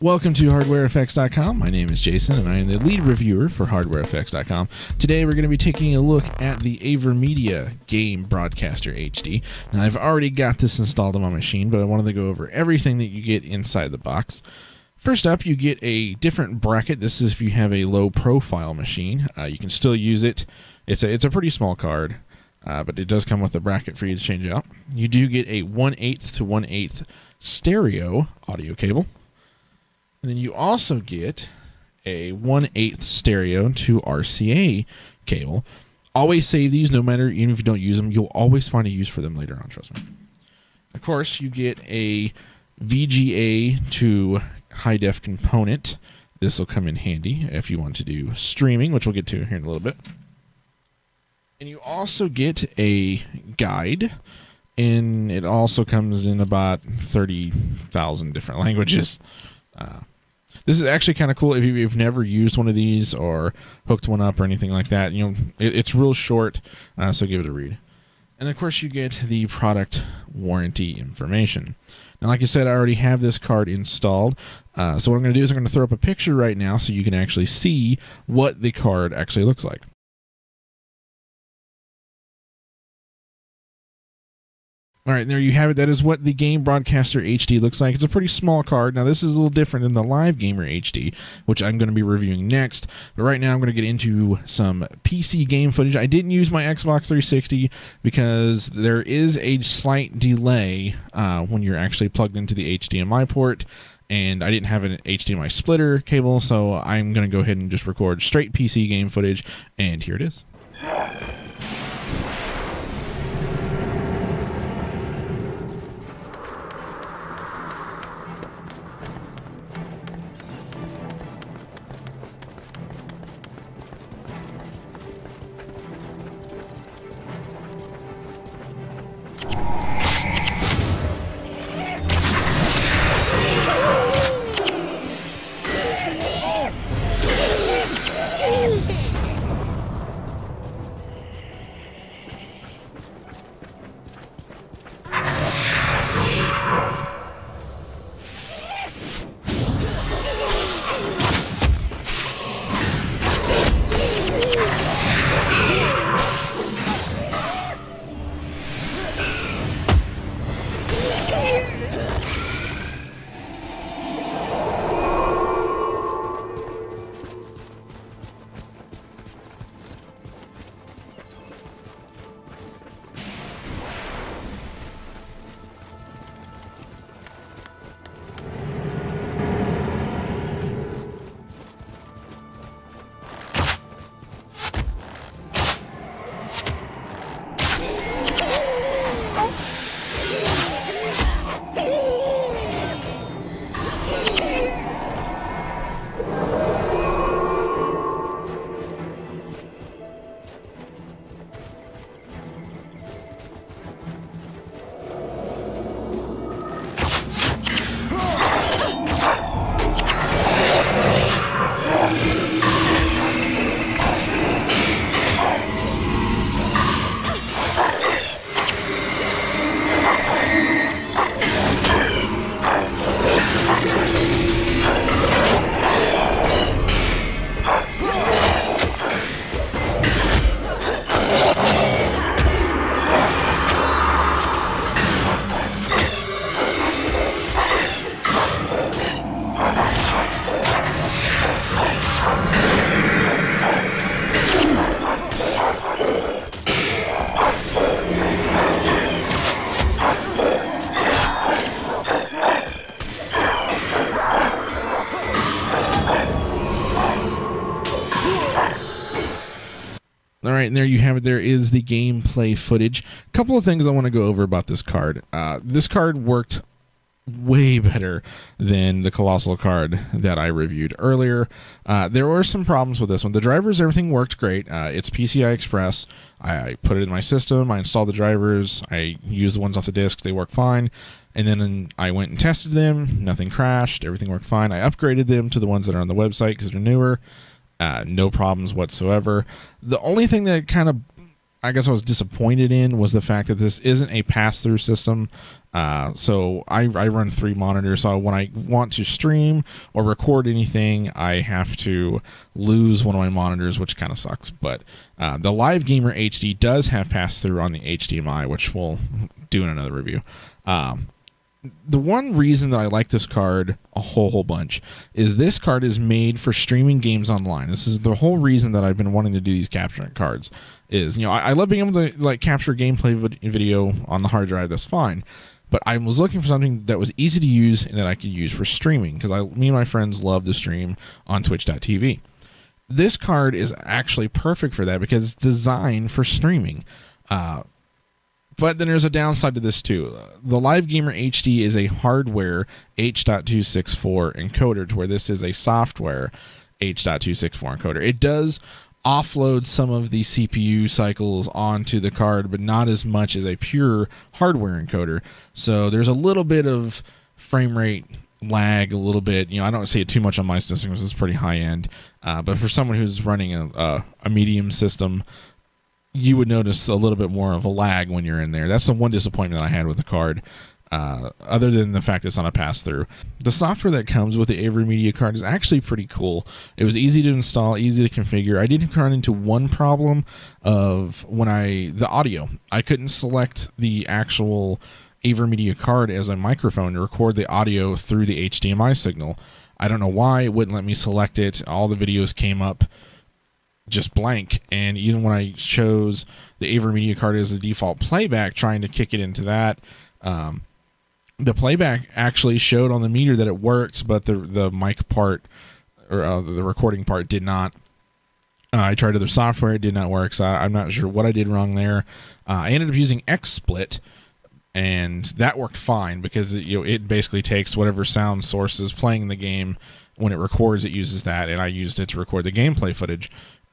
Welcome to HardwareFX.com. My name is Jason, and I am the lead reviewer for HardwareFX.com. Today, we're going to be taking a look at the AverMedia Game Broadcaster HD. Now, I've already got this installed on my machine, but I wanted to go over everything that you get inside the box. First up, you get a different bracket. This is if you have a low-profile machine. You can still use it. It's a pretty small card, but it does come with a bracket for you to change out. You do get a 1/8 to 1/8 stereo audio cable. And then you also get a 1/8 stereo to RCA cable. Always save these, no matter, even if you don't use them, you'll always find a use for them later on, trust me. Of course, you get a VGA to high-def component. This will come in handy if you want to do streaming, which we'll get to here in a little bit. And you also get a guide, and it also comes in about 30,000 different languages. This is actually kind of cool if you've never used one of these or hooked one up or anything like that. You know, it's real short, so give it a read. And of course, you get the product warranty information. Now, like I said, I already have this card installed. So what I'm going to do is I'm going to throw up a picture right now so you can actually see what the card actually looks like. All right, there you have it. That is what the Game Broadcaster HD looks like. It's a pretty small card. Now, this is a little different than the Live Gamer HD, which I'm going to be reviewing next. But right now, I'm going to get into some PC game footage. I didn't use my Xbox 360 because there is a slight delay when you're actually plugged into the HDMI port, and I didn't have an HDMI splitter cable, so I'm going to go ahead and just record straight PC game footage, and here it is. All right, and there you have it. There is the gameplay footage. A couple of things I want to go over about this card. This card worked way better than the Colossal card that I reviewed earlier. There were some problems with this one. The drivers, everything worked great. It's PCI Express. I put it in my system. I installed the drivers. I used the ones off the disk. They work fine. And then I went and tested them. Nothing crashed. Everything worked fine. I upgraded them to the ones that are on the website because they're newer. No problems whatsoever. The only thing that kind of I guess I was disappointed in was the fact that this isn't a pass-through system. So I run 3 monitors, so when I want to stream or record anything, I have to lose one of my monitors, which kind of sucks. But the Live Gamer HD does have pass-through on the HDMI, which we'll do in another review. The one reason that I like this card a whole bunch is this card is made for streaming games online. This is the whole reason that I've been wanting to do these capturing cards. Is, you know, I love being able to like capture gameplay video on the hard drive. That's fine, but I was looking for something that was easy to use and that I could use for streaming, because me and my friends love to stream on Twitch.tv. This card is actually perfect for that because it's designed for streaming. But then there's a downside to this too. The Live Gamer HD is a hardware H.264 encoder, to where this is a software H.264 encoder. It does offload some of the CPU cycles onto the card, but not as much as a pure hardware encoder. So there's a little bit of frame rate lag, a little bit. You know, I don't see it too much on my system because it's pretty high end. But for someone who's running a medium system, you would notice a little bit more of a lag when you're in there. That's the one disappointment that I had with the card, other than the fact it's on a pass-through. The software that comes with the AverMedia card is actually pretty cool. It was easy to install, easy to configure. I did run into one problem of the audio. I couldn't select the actual AverMedia card as a microphone to record the audio through the HDMI signal. I don't know why it wouldn't let me select it. All the videos came up just blank, and even when I chose the AverMedia card as the default playback, trying to kick it into that, the playback actually showed on the meter that it worked, but the mic part, or the recording part, did not. I tried other software, it did not work, so I'm not sure what I did wrong there. I ended up using XSplit, and that worked fine, because it basically takes whatever sound source is playing in the game. When it records, it uses that, and I used it to record the gameplay footage,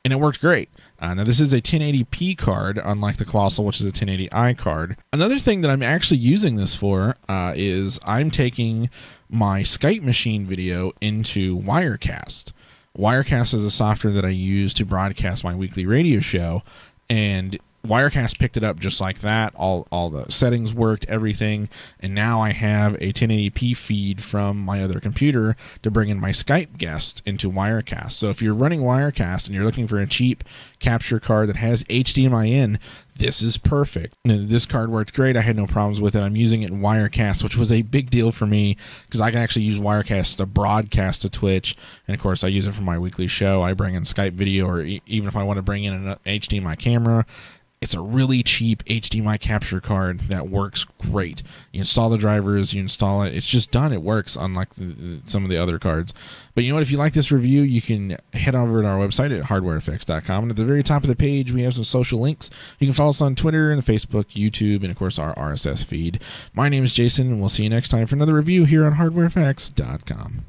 and it worked great. Now, this is a 1080p card, unlike the Colossal, which is a 1080i card. Another thing that I'm actually using this for is I'm taking my Skype machine video into Wirecast. Wirecast is a software that I use to broadcast my weekly radio show, and Wirecast picked it up just like that. All the settings worked, everything, and now I have a 1080p feed from my other computer to bring in my Skype guest into Wirecast. So if you're running Wirecast and you're looking for a cheap capture card that has HDMI in, this is perfect. This card worked great. I had no problems with it. I'm using it in Wirecast, which was a big deal for me, because I can actually use Wirecast to broadcast to Twitch, and of course I use it for my weekly show. I bring in Skype video, or even if I want to bring in an HDMI camera. It's a really cheap HDMI capture card that works great. You install the drivers, you install it, it's just done. It works, unlike some of the other cards. But you know what? If you like this review, you can head over to our website at HardwareFX.com. And at the very top of the page, we have some social links. You can follow us on Twitter and Facebook, YouTube, and of course our RSS feed. My name is Jason, and we'll see you next time for another review here on HardwareFX.com.